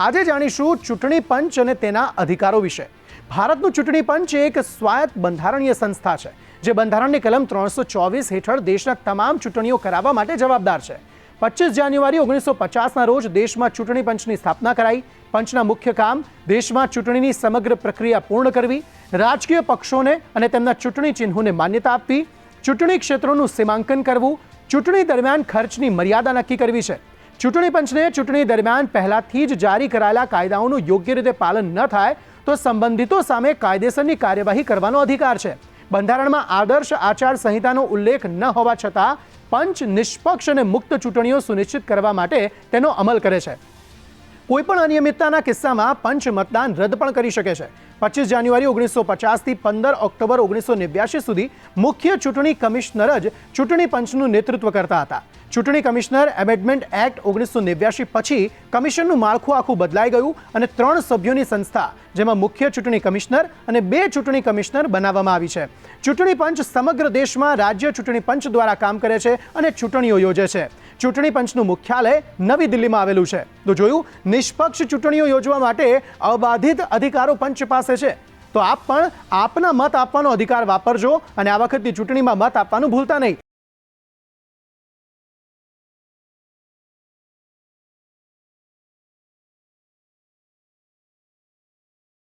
આજે જાણીશું ચૂંટણી પંચ અને તેના અધિકારો વિશે। ભારતનું ચૂંટણી પંચ એક સ્વાયત્ત બંધારણીય સંસ્થા છે જે બંધારણની કલમ 324 હેઠળ દેશના તમામ ચૂંટણીઓ કરાવવા માટે જવાબદાર છે। 25 જાન્યુઆરી 1950ના રોજ દેશમાં ચૂંટણી પંચની સ્થાપના કરાઈ। પંચના મુખ્ય કામ દેશમાં ચૂંટણીની સમગ્ર પ્રક્રિયા પૂર્ણ કરવી, રાજકીય પક્ષોને અને તેમના ચૂંટણી ચિહ્નોને માન્યતા આપવી, ચૂંટણી ક્ષેત્રોનું સીમાંકન કરવું, ચૂંટણી દરમિયાન ખર્ચની મર્યાદા નક્કી કરવી છે। ચૂંટણી પંચને ચૂંટણી દરમિયાન પહેલાથી જ જારી કરાયેલા કાયદાઓનું યોગ્ય રીતે પાલન ન થાય તો સંબંધિતો સામે કાયદેસરની કાર્યવાહી કરવાનો અધિકાર છે। બંધારણમાં આદર્શ આચાર સંહિતાનો ઉલ્લેખ ન હોવા છતાં પંચ નિષ્પક્ષ અને મુક્ત ચૂંટણીઓ સુનિશ્ચિત કરવા માટે તેનો અમલ કરે છે। કોઈપણ અનિયમિતતાના કિસ્સામાં પંચ મતદાન રદ પણ કરી શકે છે। 25 જાન્યુઆરી 1950 થી 15 ઓક્ટોબર 1989 સુધી મુખ્ય ચૂંટણી કમિશનર જ ચૂંટણી પંચનું નેતૃત્વ કરતા હતા। ચૂંટણી કમિશનર એમેન્ડમેન્ટ એક્ટ 1989 પછી કમિશનનું માળખું આખું બદલાઈ ગયું અને 3 સભ્યોની સંસ્થા જેમાં મુખ્ય ચૂંટણી કમિશનર અને 2 ચૂંટણી કમિશનર બનાવવામાં આવી છે। ચૂંટણી પંચ સમગ્ર દેશમાં રાજ્ય ચૂંટણી પંચ દ્વારા કામ કરે છે અને ચૂંટણીઓ યોજે છે। ચૂંટણી પંચનું મુખ્યાલય નવી દિલ્હીમાં આવેલું છે। તો જોયું, નિષ્પક્ષ ચૂંટણીઓ યોજવા માટે અબાધિત અધિકારો પંચ પાસે છે। તો આપ પણ આપના મત આપવાનો અધિકાર વાપરજો અને આ વખતની ચૂંટણીમાં મત આપવાનું ભૂલતા નહીં।